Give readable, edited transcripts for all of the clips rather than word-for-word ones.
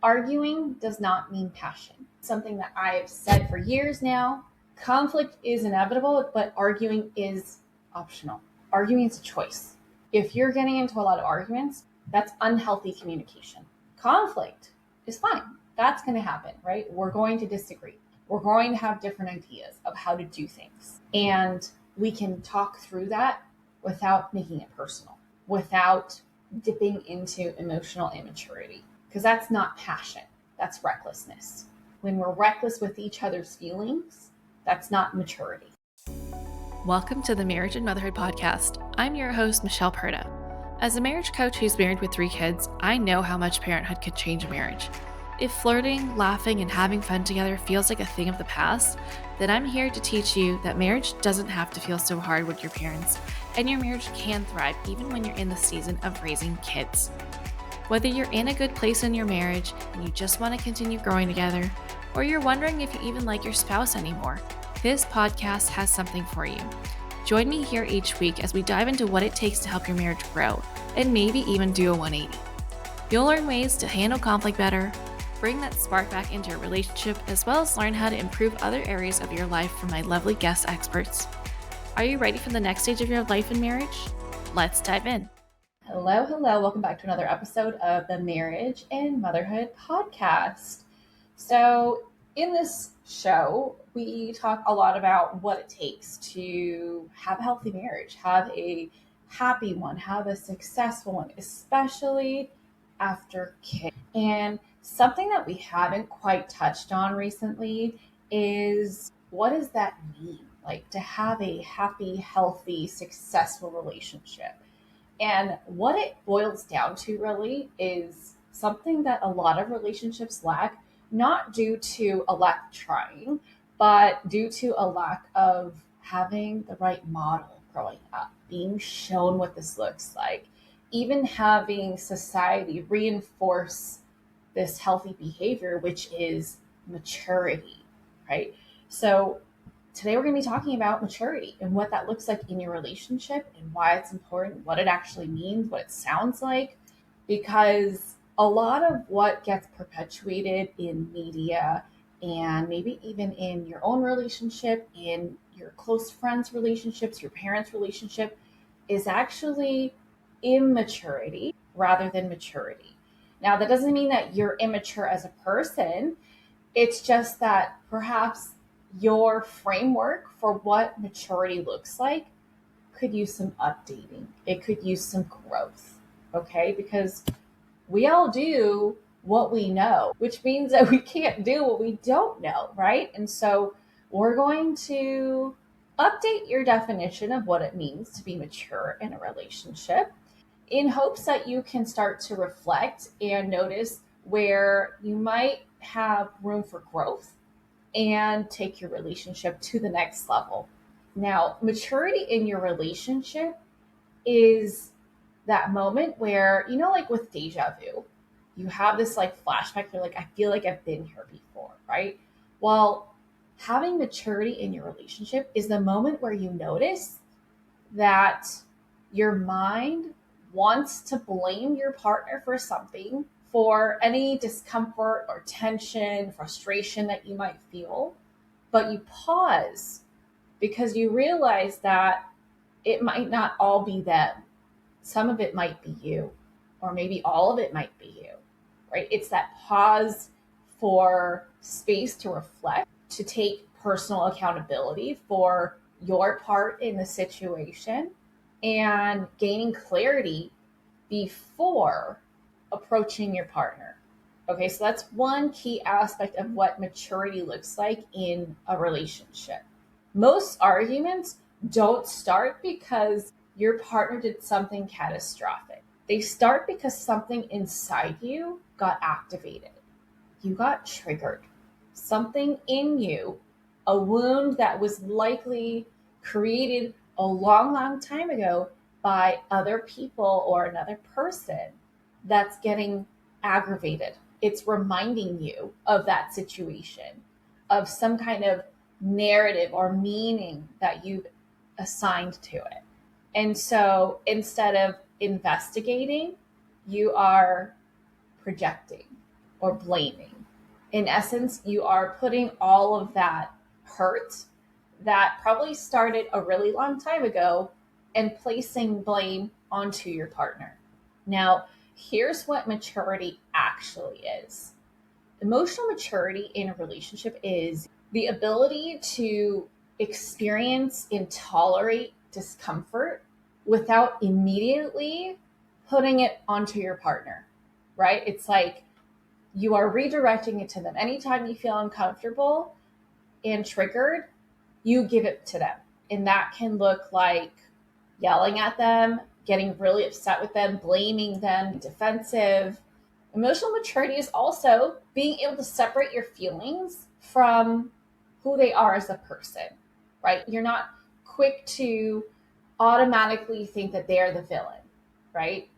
Arguing does not mean passion. Something that I have said for years now. Conflict is inevitable, but arguing is optional. Arguing is a choice. If you're getting into a lot of arguments, that's unhealthy communication. Conflict is fine. That's going to happen, right? We're going to disagree. We're going to have different ideas of how to do things. And we can talk through that without making it personal, without dipping into emotional immaturity, because that's not passion. That's recklessness. When we're reckless with each other's feelings, that's not maturity. Welcome to the Marriage and Motherhood Podcast. I'm your host, Michelle Perda. As a marriage coach who's married with 3 kids, I know how much parenthood could change a marriage. If flirting, laughing, and having fun together feels like a thing of the past, then I'm here to teach you that marriage doesn't have to feel so hard with your parents, and your marriage can thrive even when you're in the season of raising kids. Whether you're in a good place in your marriage and you just want to continue growing together, or you're wondering if you even like your spouse anymore, this podcast has something for you. Join me here each week as we dive into what it takes to help your marriage grow, and maybe even do a 180. You'll learn ways to handle conflict better, bring that spark back into your relationship, as well as learn how to improve other areas of your life from my lovely guest experts. Are you ready for the next stage of your life in marriage? Let's dive in. Hello. Welcome back to another episode of the Marriage and Motherhood Podcast. So in this show, we talk a lot about what it takes to have a healthy marriage, have a happy one, have a successful one, especially after kids. And something that we haven't quite touched on recently is, what does that mean? Like, to have a happy, healthy, successful relationship. And what it boils down to really is something that a lot of relationships lack, not due to a lack of trying, but due to a lack of having the right model growing up, being shown what this looks like, even having society reinforce this healthy behavior, which is maturity, right? So today we're going to be talking about maturity and what that looks like in your relationship and why it's important, what it actually means, what it sounds like, because a lot of what gets perpetuated in media and maybe even in your own relationship, in your close friends' relationships, your parents' relationship, is actually immaturity rather than maturity. Now, that doesn't mean that you're immature as a person. It's just that perhaps your framework for what maturity looks like could use some updating. It could use some growth, okay? Because we all do what we know, which means that we can't do what we don't know, right? And so we're going to update your definition of what it means to be mature in a relationship, in hopes that you can start to reflect and notice where you might have room for growth and take your relationship to the next level. Now, maturity in your relationship is that moment where, like with deja vu, you have this like flashback. You're like, I feel like I've been here before, right? Well, having maturity in your relationship is the moment where you notice that your mind wants to blame your partner for something, for any discomfort or tension, frustration that you might feel, but you pause because you realize that it might not all be them. Some of it might be you, or maybe all of it might be you, right? It's that pause for space to reflect, to take personal accountability for your part in the situation, and gaining clarity before approaching your partner. Okay, so that's one key aspect of what maturity looks like in a relationship. Most arguments don't start because your partner did something catastrophic. They start because something inside you got activated. You got triggered. Something in you, a wound that was likely created a long time ago by other people or another person, that's getting aggravated. It's reminding you of that situation, of some kind of narrative or meaning that you've assigned to it. And so instead of investigating, you are projecting. or blaming. In essence, you are putting all of that hurt that probably started a really long time ago and placing blame onto your partner. Now, here's what maturity actually is. Emotional maturity in a relationship is the ability to experience and tolerate discomfort without immediately putting it onto your partner, right? It's like you are redirecting it to them. Anytime you feel uncomfortable and triggered, you give it to them. And that can look like yelling at them, getting really upset with them, blaming them, defensive. Emotional maturity is also being able to separate your feelings from who they are as a person, right? You're not quick to automatically think that they're the villain, right?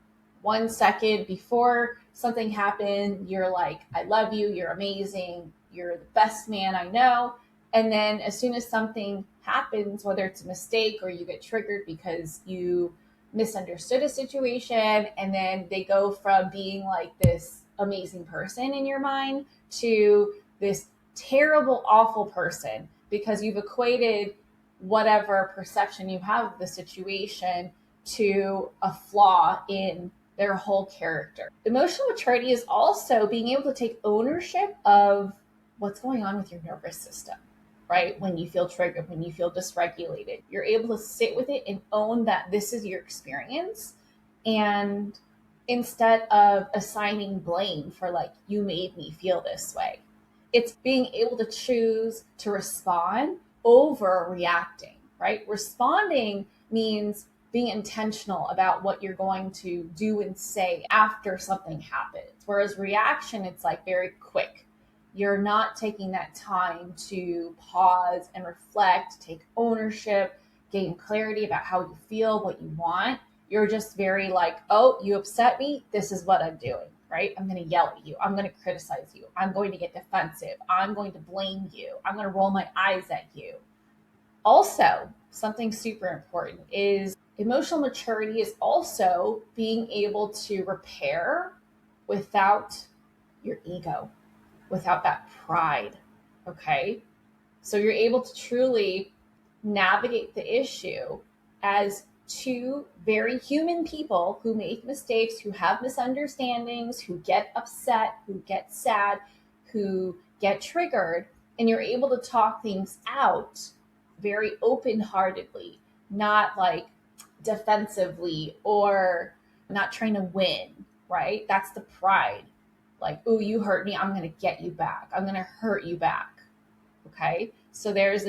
1 second before something happened, you're like, I love you, you're amazing, you're the best man I know. And then as soon as something happens, whether it's a mistake or you get triggered because you misunderstood a situation, and then they go from being like this amazing person in your mind to this terrible, awful person because you've equated whatever perception you have of the situation to a flaw in their whole character. Emotional maturity is also being able to take ownership of what's going on with your nervous system, right? When you feel triggered, when you feel dysregulated, you're able to sit with it and own that this is your experience. And instead of assigning blame for like, you made me feel this way, it's being able to choose to respond over reacting, right? Responding means being intentional about what you're going to do and say after something happens. Whereas reaction, it's like very quick. You're not taking that time to pause and reflect, take ownership, gain clarity about how you feel, what you want. You're just very like, oh, you upset me. This is what I'm doing, right? I'm going to yell at you. I'm going to criticize you. I'm going to get defensive. I'm going to blame you. I'm going to roll my eyes at you. Also, something super important is emotional maturity is also being able to repair without your ego, without that pride. Okay. So you're able to truly navigate the issue as two very human people who make mistakes, who have misunderstandings, who get upset, who get sad, who get triggered, and you're able to talk things out very open-heartedly, not like defensively or not trying to win, right? That's the pride. Like, oh, you hurt me, I'm going to get you back. I'm going to hurt you back. Okay? So there's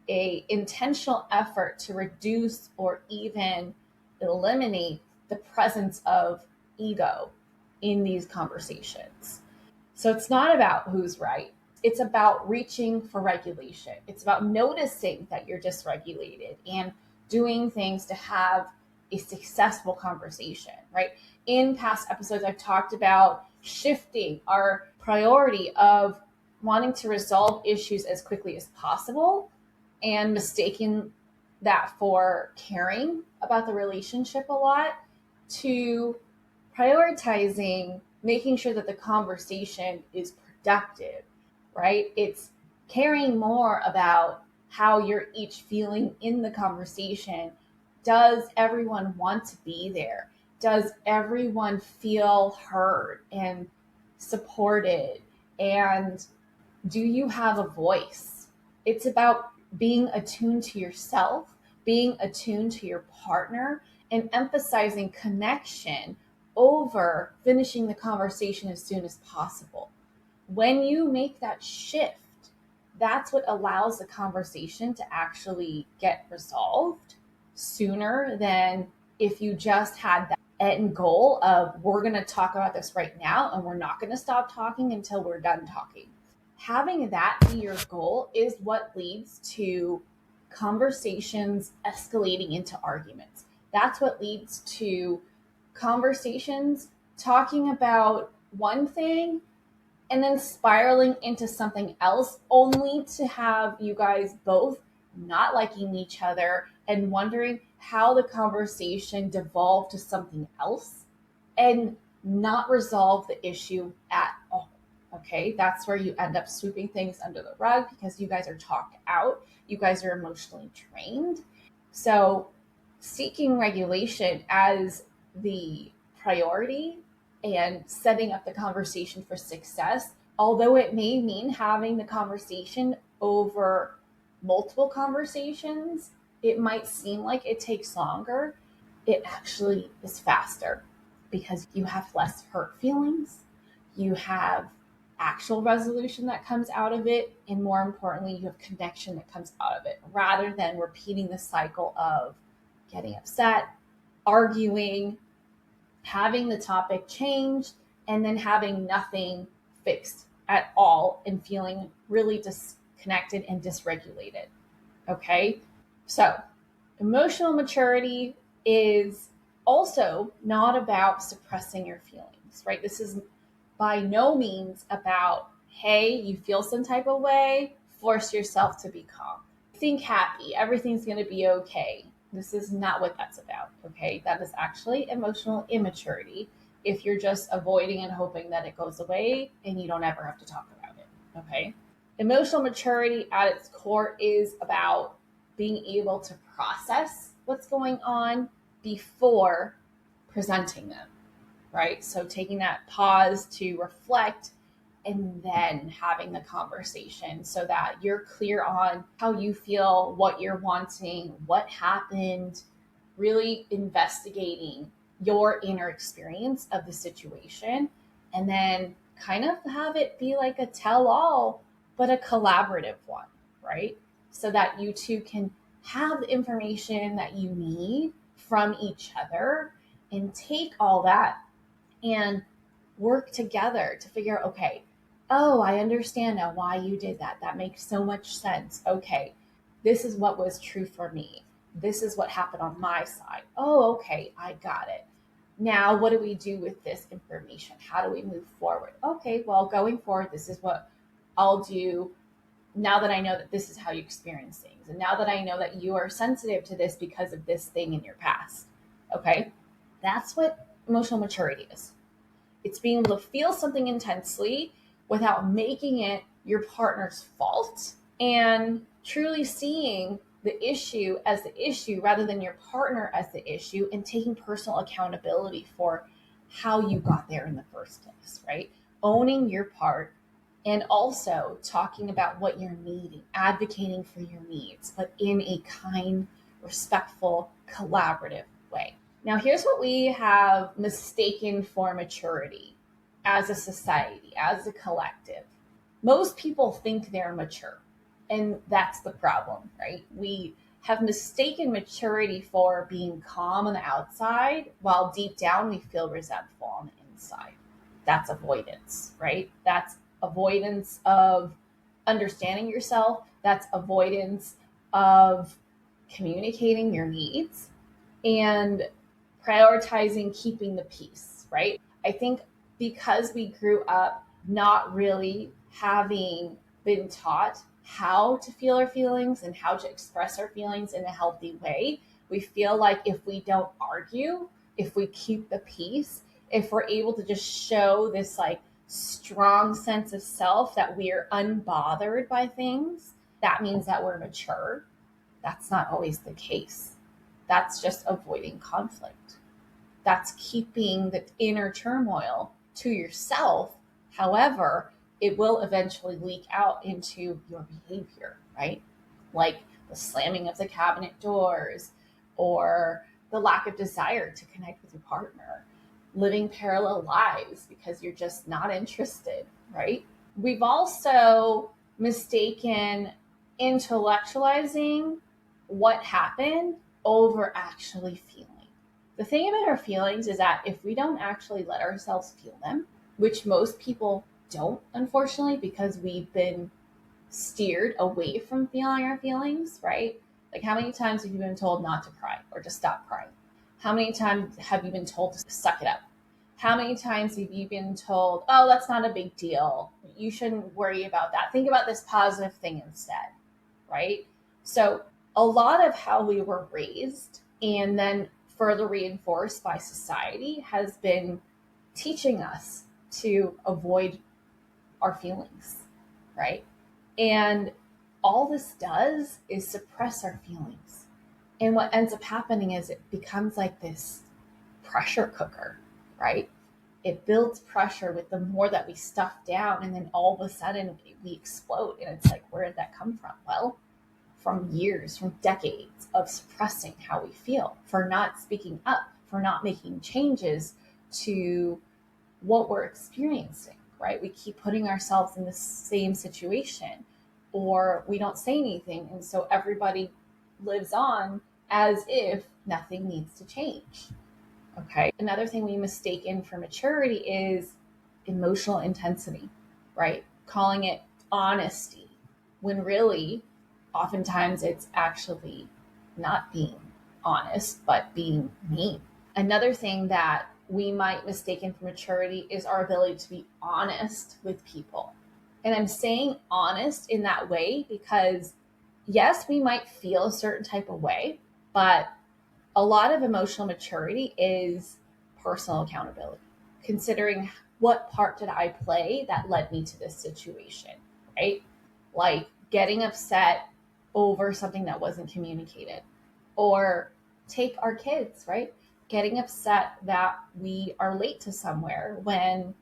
a intentional effort to reduce or even eliminate the presence of ego in these conversations. So it's not about who's right. It's about reaching for regulation. It's about noticing that you're dysregulated and doing things to have a successful conversation, right? In past episodes, I've talked about shifting our priority of wanting to resolve issues as quickly as possible and mistaking that for caring about the relationship a lot to prioritizing making sure that the conversation is productive, right? It's caring more about how you're each feeling in the conversation. Does everyone want to be there? Does everyone feel heard and supported? And do you have a voice? It's about being attuned to yourself, being attuned to your partner, and emphasizing connection over finishing the conversation as soon as possible. When you make that shift, that's what allows the conversation to actually get resolved sooner than if you just had that end goal of we're going to talk about this right now and we're not going to stop talking until we're done talking. Having that be your goal is what leads to conversations escalating into arguments. That's what leads to conversations talking about one thing and then spiraling into something else, only to have you guys both not liking each other and wondering how the conversation devolved to something else and not resolve the issue at all. Okay, that's where you end up sweeping things under the rug because you guys are talked out. You guys are emotionally drained. So, seeking regulation as the priority and setting up the conversation for success, although it may mean having the conversation over multiple conversations, it might seem like it takes longer. It actually is faster because you have less hurt feelings, you have actual resolution that comes out of it, and more importantly, you have connection that comes out of it rather than repeating the cycle of getting upset, arguing, having the topic changed, and then having nothing fixed at all and feeling really disconnected and dysregulated. Okay, so emotional maturity is also not about suppressing your feelings, right? This is by no means about, hey, you feel some type of way, force yourself to be calm. Think happy, everything's going to be okay. This is not what that's about, okay? That is actually emotional immaturity if you're just avoiding and hoping that it goes away and you don't ever have to talk about it, okay? Emotional maturity at its core is about being able to process what's going on before presenting them, right? So taking that pause to reflect and then having the conversation so that you're clear on how you feel, what you're wanting, what happened, really investigating your inner experience of the situation, and then kind of have it be like a tell all, but a collaborative one, right? So that you two can have the information that you need from each other and take all that and work together to figure out, okay, oh, I understand now why you did that. That makes so much sense. Okay, this is what was true for me. This is what happened on my side. Oh, okay, I got it. Now, what do we do with this information? How do we move forward? Okay, well, going forward, this is what I'll do now that I know that this is how you experience things. And now that I know that you are sensitive to this because of this thing in your past. Okay, that's what emotional maturity is. It's being able to feel something intensely without making it your partner's fault and truly seeing the issue as the issue rather than your partner as the issue and taking personal accountability for how you got there in the first place, right? Owning your part and also talking about what you're needing, advocating for your needs, but in a kind, respectful, collaborative way. Now, here's what we have mistaken for maturity as a society, as a collective. Most people think they're mature, and that's the problem, right? We have mistaken maturity for being calm on the outside, while deep down we feel resentful on the inside. That's avoidance, right? That's avoidance of understanding yourself. That's avoidance of communicating your needs and prioritizing keeping the peace, right? I think because we grew up not really having been taught how to feel our feelings and how to express our feelings in a healthy way, we feel like if we don't argue, if we keep the peace, if we're able to just show this like strong sense of self that we're unbothered by things, that means that we're mature. That's not always the case. That's just avoiding conflict. That's keeping the inner turmoil to yourself. However, it will eventually leak out into your behavior, right? Like the slamming of the cabinet doors or the lack of desire to connect with your partner, living parallel lives because you're just not interested, right? We've also mistaken intellectualizing what happened over actually feeling. The thing about our feelings is that if we don't actually let ourselves feel them, which most people don't, unfortunately, because we've been steered away from feeling our feelings, right? Like, how many times have you been told not to cry or to stop crying? How many times have you been told to suck it up? How many times have you been told, oh, that's not a big deal. You shouldn't worry about that. Think about this positive thing instead, right? So a lot of how we were raised and then further reinforced by society has been teaching us to avoid our feelings, right? And all this does is suppress our feelings. And what ends up happening is it becomes like this pressure cooker, right? It builds pressure with the more that we stuff down, and then all of a sudden we explode. And it's like, where did that come from? Well, from years, from decades of suppressing how we feel, for not speaking up, for not making changes to what we're experiencing, right? We keep putting ourselves in the same situation, or we don't say anything. And so everybody lives on as if nothing needs to change. Okay. Another thing we mistaken for maturity is emotional intensity, right? Calling it honesty, when really, oftentimes it's actually not being honest, but being mean. Another thing that we might mistaken for maturity is our ability to be honest with people. And I'm saying honest in that way because, yes, we might feel a certain type of way, but a lot of emotional maturity is personal accountability, considering what part did I play that led me to this situation, right? Like getting upset over something that wasn't communicated, or take our kids, right? Getting upset that we are late to somewhere when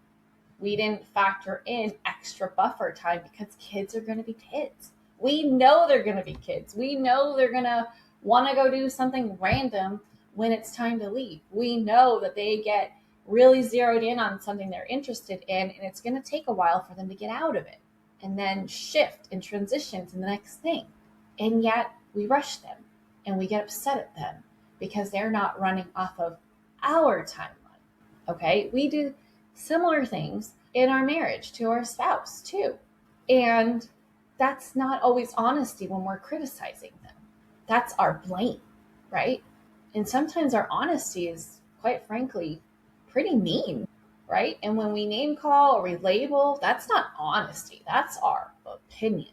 we didn't factor in extra buffer time because kids are going to be kids. We know they're going to be kids. We know they're going to want to go do something random when it's time to leave. We know that they get really zeroed in on something they're interested in, and it's going to take a while for them to get out of it and then shift and transition to the next thing. And yet we rush them and we get upset at them because they're not running off of our timeline. Okay, we do similar things in our marriage to our spouse too. And that's not always honesty when we're criticizing them. That's our blame, right? And sometimes our honesty is, quite frankly, pretty mean, right? And when we name call or we label, that's not honesty. That's our opinion.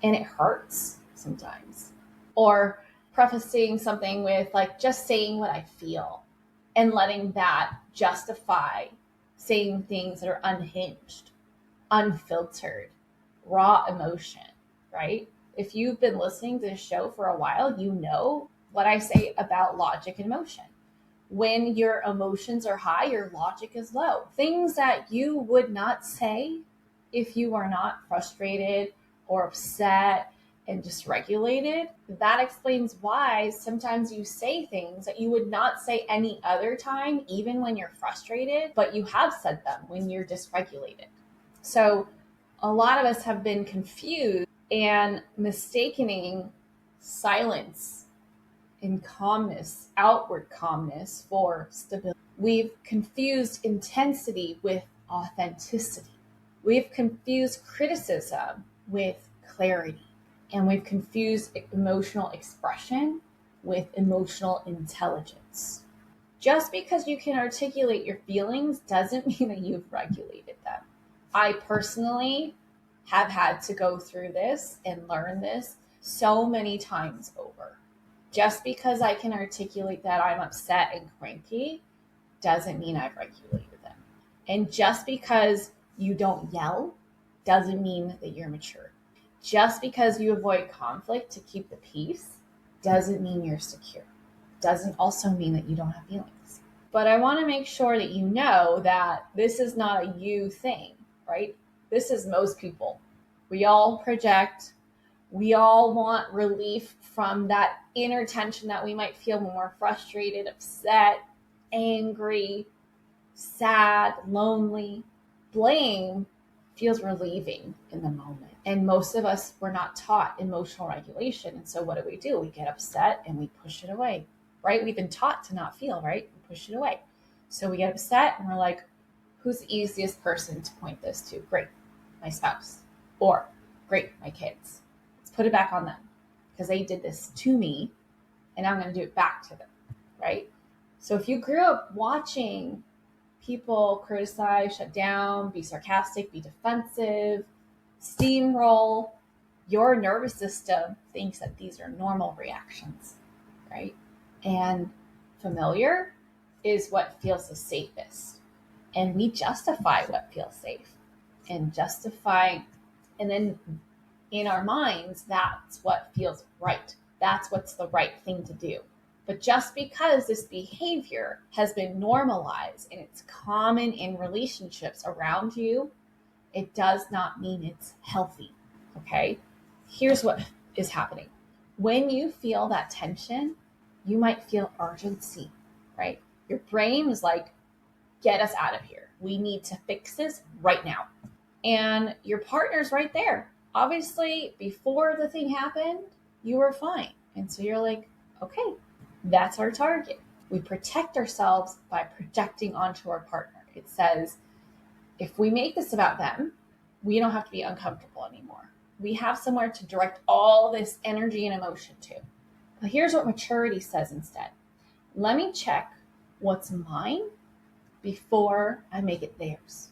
And it hurts sometimes. Or prefacing something with like just saying what I feel and letting that justify saying things that are unhinged, unfiltered, raw emotion, right? If you've been listening to this show for a while, you know what I say about logic and emotion. When your emotions are high, your logic is low. Things that you would not say if you are not frustrated or upset and dysregulated. That explains why sometimes you say things that you would not say any other time, even when you're frustrated, but you have said them when you're dysregulated. So a lot of us have been confused and mistaking silence and calmness, outward calmness, for stability. We've confused intensity with authenticity. We've confused criticism with clarity. And we've confused emotional expression with emotional intelligence. Just because you can articulate your feelings doesn't mean that you've regulated them. I personally have had to go through this and learn this so many times over. Just because I can articulate that I'm upset and cranky doesn't mean I've regulated them. And just because you don't yell doesn't mean that you're mature. Just because you avoid conflict to keep the peace doesn't mean you're secure. Doesn't also mean that you don't have feelings. But I want to make sure that you know that this is not a you thing, right? This is most people. We all project. We all want relief from that inner tension that we might feel when we're frustrated, upset, angry, sad, lonely. Blame feels relieving in the moment. And most of us were not taught emotional regulation. And so what do? We get upset and we push it away, right? We've been taught to not feel, right? We push it away. So we get upset and we're like, who's the easiest person to point this to? Great, my spouse. Or, great, my kids. Let's put it back on them because they did this to me and I'm going to do it back to them, right? So if you grew up watching people criticize, shut down, be sarcastic, be defensive, steamroll, your nervous system thinks that these are normal reactions, right? And familiar is what feels the safest. And we justify what feels safe. and justifying. And then in our minds, that's what feels right. That's what's the right thing to do. But just because this behavior has been normalized and it's common in relationships around you, it does not mean it's healthy. Okay? Here's what is happening. When you feel that tension, you might feel urgency, right? Your brain is like, get us out of here. We need to fix this right now. And your partner's right there. Obviously, before the thing happened, you were fine. And so you're like, okay, that's our target. We protect ourselves by projecting onto our partner. It says, if we make this about them, we don't have to be uncomfortable anymore. We have somewhere to direct all this energy and emotion to. But here's what maturity says instead. Let me check what's mine before I make it theirs,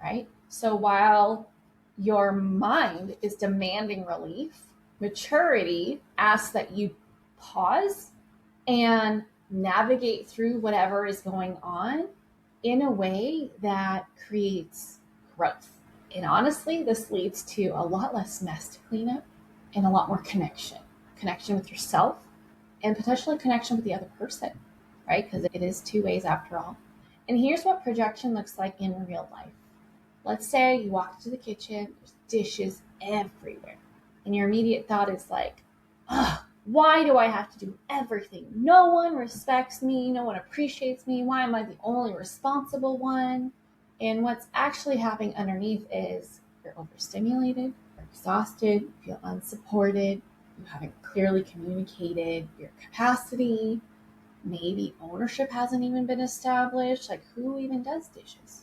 right? So while your mind is demanding relief, maturity asks that you pause and navigate through whatever is going on in a way that creates growth. And honestly, this leads to a lot less mess to clean up and a lot more connection with yourself and potentially connection with the other person, right? Because it is two ways after all. And here's what projection looks like in real life. Let's say you walk into the kitchen, there's dishes everywhere. And your immediate thought is like, why do I have to do everything? No one respects me. No one appreciates me. Why am I the only responsible one? And what's actually happening underneath is you're overstimulated, you're exhausted, you feel unsupported, you haven't clearly communicated your capacity. Maybe ownership hasn't even been established. Like, who even does dishes?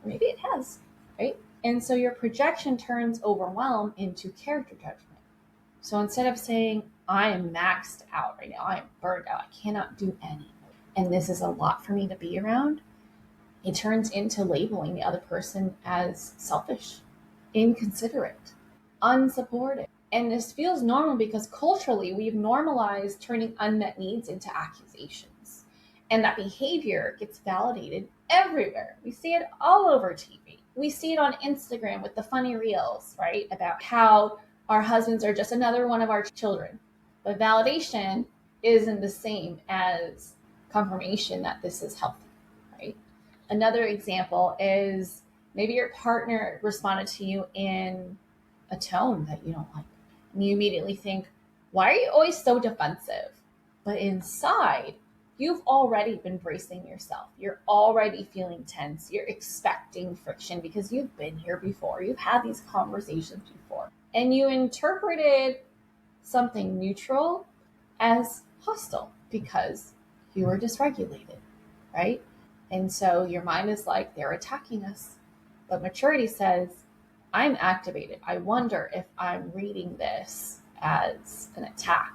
Or maybe it has, right? And so your projection turns overwhelm into character judgment. So instead of saying, I am maxed out right now, I am burned out, I cannot do any, and this is a lot for me to be around, it turns into labeling the other person as selfish, inconsiderate, unsupportive. And this feels normal because culturally we've normalized turning unmet needs into accusations. And that behavior gets validated everywhere. We see it all over TV. We see it on Instagram with the funny reels, right? About how our husbands are just another one of our children. But validation isn't the same as confirmation that this is healthy, right? Another example is maybe your partner responded to you in a tone that you don't like. And you immediately think, why are you always so defensive? But inside, you've already been bracing yourself. You're already feeling tense. You're expecting friction because you've been here before. You've had these conversations before. And you interpreted something neutral as hostile because you were dysregulated, right? And so your mind is like, they're attacking us. But maturity says, I'm activated. I wonder if I'm reading this as an attack,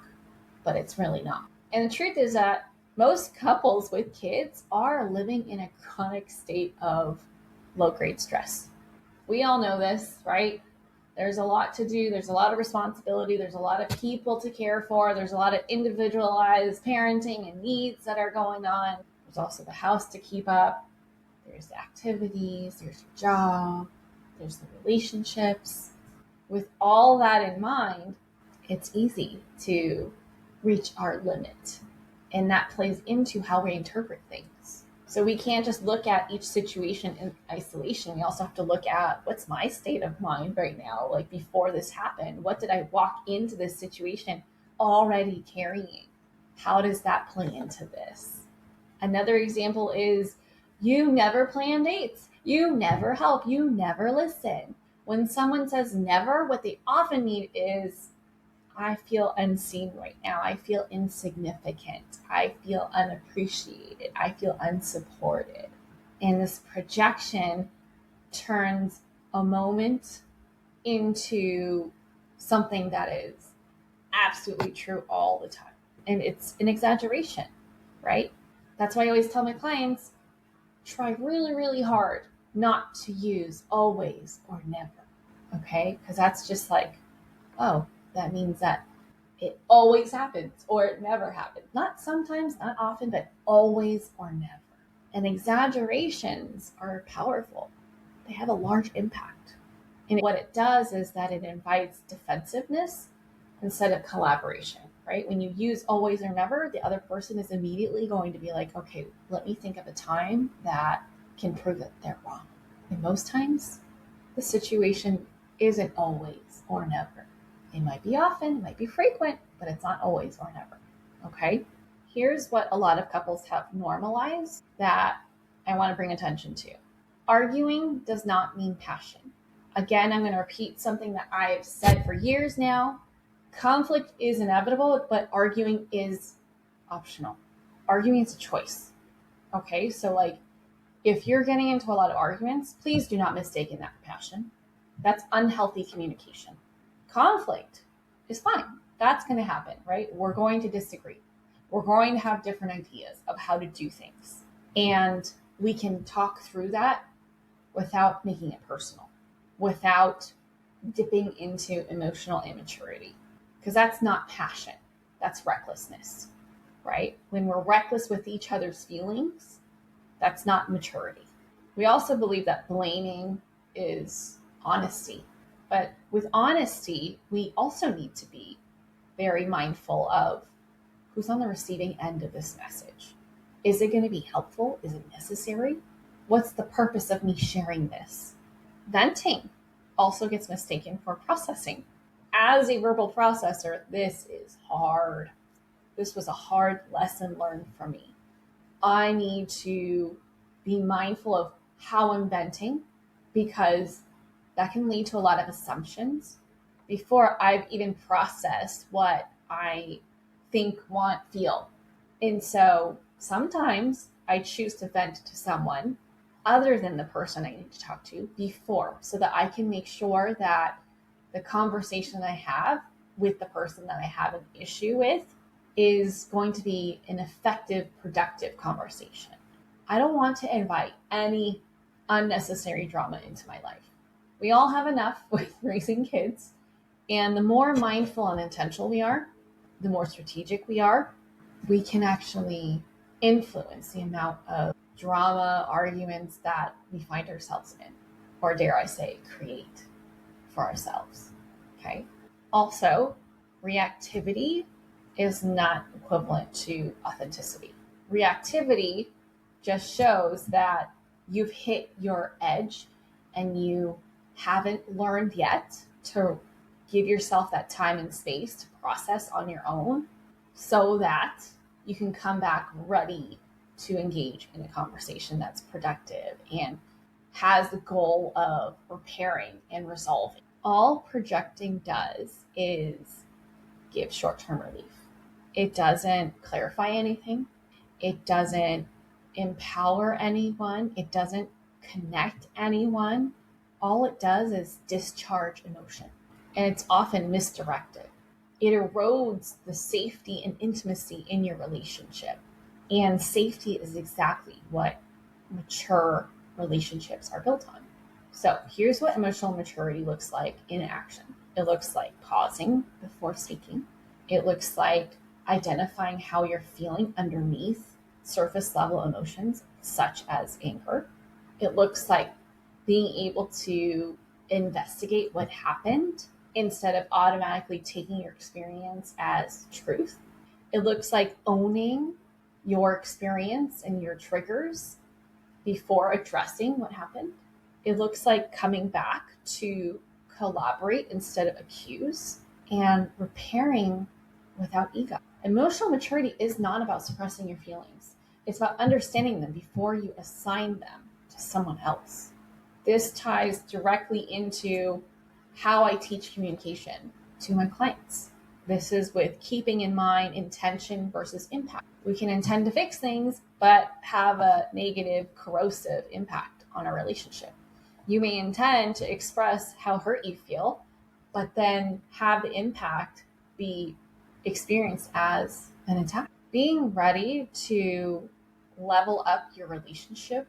but it's really not. And the truth is that most couples with kids are living in a chronic state of low-grade stress. We all know this, right? There's a lot to do. There's a lot of responsibility. There's a lot of people to care for. There's a lot of individualized parenting and needs that are going on. There's also the house to keep up. There's the activities. There's your job. There's the relationships. With all that in mind, it's easy to reach our limit. And that plays into how we interpret things. So we can't just look at each situation in isolation. We also have to look at what's my state of mind right now? Like before this happened, what did I walk into this situation already carrying? How does that play into this? Another example is you never plan dates. You never help. You never listen. When someone says never, what they often mean is, I feel unseen right now. I feel insignificant. I feel unappreciated. I feel unsupported. And this projection turns a moment into something that is absolutely true all the time. And it's an exaggeration, right? That's why I always tell my clients, try really, really hard not to use always or never, okay? Because that's just like, oh, that means that it always happens or it never happens. Not sometimes, not often, but always or never. And exaggerations are powerful. They have a large impact. And what it does is that it invites defensiveness instead of collaboration, right? When you use always or never, the other person is immediately going to be like, okay, let me think of a time that can prove that they're wrong. And most times, the situation isn't always or never. It might be often, it might be frequent, but it's not always or never. Okay? Here's what a lot of couples have normalized that I want to bring attention to. Arguing does not mean passion. Again, I'm going to repeat something that I've said for years now. Conflict is inevitable, but arguing is optional. Arguing is a choice. Okay? So, like, if you're getting into a lot of arguments, please do not mistake that for passion. That's unhealthy communication. Conflict is fine. That's going to happen, right? We're going to disagree. We're going to have different ideas of how to do things. And we can talk through that without making it personal, without dipping into emotional immaturity. Because that's not passion. That's recklessness, right? When we're reckless with each other's feelings, that's not maturity. We also believe that blaming is honesty. But with honesty, we also need to be very mindful of who's on the receiving end of this message. Is it going to be helpful? Is it necessary? What's the purpose of me sharing this? Venting also gets mistaken for processing. As a verbal processor, this is hard. This was a hard lesson learned for me. I need to be mindful of how I'm venting because that can lead to a lot of assumptions before I've even processed what I think, want, feel. And so sometimes I choose to vent to someone other than the person I need to talk to before so that I can make sure that the conversation I have with the person that I have an issue with is going to be an effective, productive conversation. I don't want to invite any unnecessary drama into my life. We all have enough with raising kids, and the more mindful and intentional we are, the more strategic we are, we can actually influence the amount of drama, arguments that we find ourselves in, or dare I say, create for ourselves. Okay. Also, reactivity is not equivalent to authenticity. Reactivity just shows that you've hit your edge and you haven't learned yet to give yourself that time and space to process on your own so that you can come back ready to engage in a conversation that's productive and has the goal of repairing and resolving. All projecting does is give short-term relief. It doesn't clarify anything. It doesn't empower anyone. It doesn't connect anyone. All it does is discharge emotion, and it's often misdirected. It erodes the safety and intimacy in your relationship. And safety is exactly what mature relationships are built on. So here's what emotional maturity looks like in action. It looks like pausing before speaking. It looks like identifying how you're feeling underneath surface level emotions, such as anger. It looks like being able to investigate what happened instead of automatically taking your experience as truth. It looks like owning your experience and your triggers before addressing what happened. It looks like coming back to collaborate instead of accuse and repairing without ego. Emotional maturity is not about suppressing your feelings. It's about understanding them before you assign them to someone else. This ties directly into how I teach communication to my clients. This is with keeping in mind intention versus impact. We can intend to fix things, but have a negative, corrosive impact on our relationship. You may intend to express how hurt you feel, but then have the impact be experienced as an attack. Being ready to level up your relationship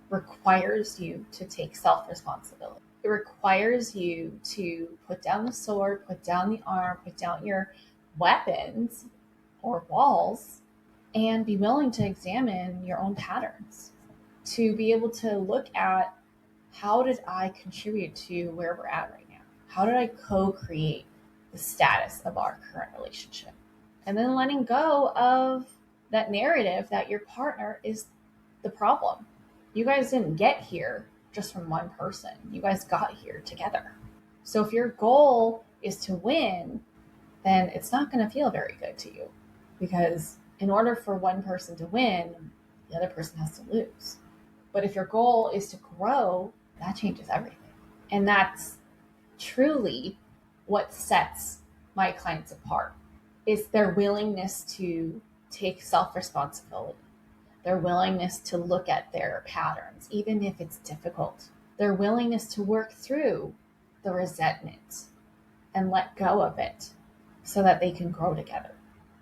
requires you to take self-responsibility. It requires you to put down the sword, put down the arm, put down your weapons or walls, and be willing to examine your own patterns, to be able to look at how did I contribute to where we're at right now? How did I co-create the status of our current relationship? And then letting go of that narrative that your partner is the problem. You guys didn't get here just from one person. You guys got here together. So if your goal is to win, then it's not going to feel very good to you, because in order for one person to win, the other person has to lose. But if your goal is to grow, that changes everything. And that's truly what sets my clients apart, is their willingness to take self-responsibility, their willingness to look at their patterns, even if it's difficult, their willingness to work through the resentment and let go of it so that they can grow together.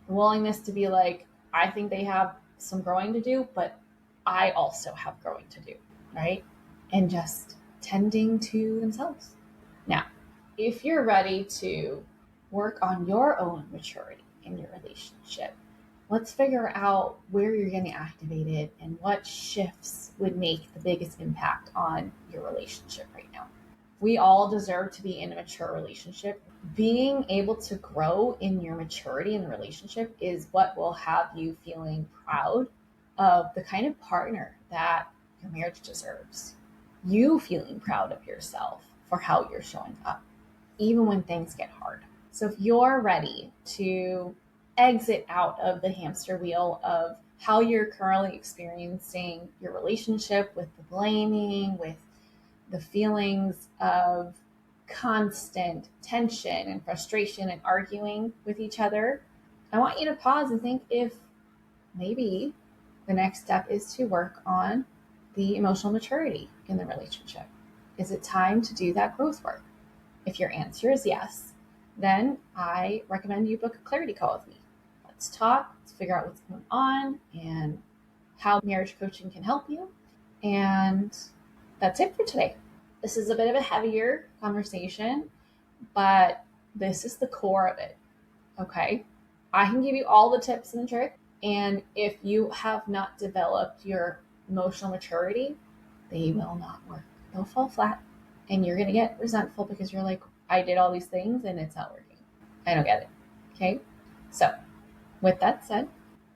The willingness to be like, I think they have some growing to do, but I also have growing to do, right? And just tending to themselves. Now, if you're ready to work on your own maturity in your relationship, let's figure out where you're getting activated and what shifts would make the biggest impact on your relationship right now. We all deserve to be in a mature relationship. Being able to grow in your maturity in the relationship is what will have you feeling proud of the kind of partner that your marriage deserves. You feeling proud of yourself for how you're showing up, even when things get hard. So if you're ready to exit out of the hamster wheel of how you're currently experiencing your relationship, with the blaming, with the feelings of constant tension and frustration and arguing with each other, I want you to pause and think if maybe the next step is to work on the emotional maturity in the relationship. Is it time to do that growth work? If your answer is yes, then I recommend you book a clarity call with me. Let's talk, let's figure out what's going on and how marriage coaching can help you. And that's it for today. This is a bit of a heavier conversation, but this is the core of it, okay? I can give you all the tips and tricks, and if you have not developed your emotional maturity, they will not work. They'll fall flat, and you're going to get resentful because you're like, I did all these things and it's not working. I don't get it, okay? So with that said,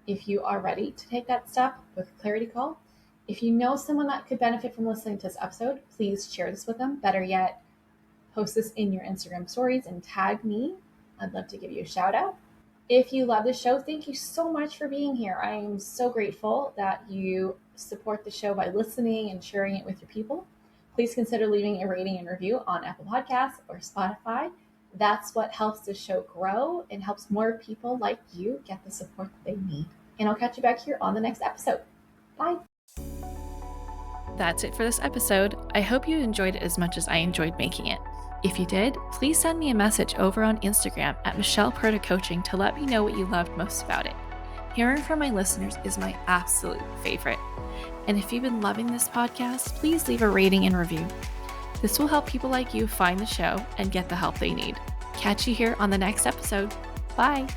if you are ready to take that step, book a clarity call. If you know someone that could benefit from listening to this episode, please share this with them. Better yet, post this in your Instagram stories and tag me. I'd love to give you a shout out. If you love the show, thank you so much for being here. I am so grateful that you support the show by listening and sharing it with your people. Please consider leaving a rating and review on Apple Podcasts or Spotify. That's what helps the show grow and helps more people like you get the support that they need. And I'll catch you back here on the next episode. Bye. That's it for this episode. I hope you enjoyed it as much as I enjoyed making it. If you did, please send me a message over on Instagram at Michelle Perta Coaching to let me know what you loved most about it. Hearing from my listeners is my absolute favorite. And if you've been loving this podcast, please leave a rating and review. This will help people like you find the show and get the help they need. Catch you here on the next episode. Bye.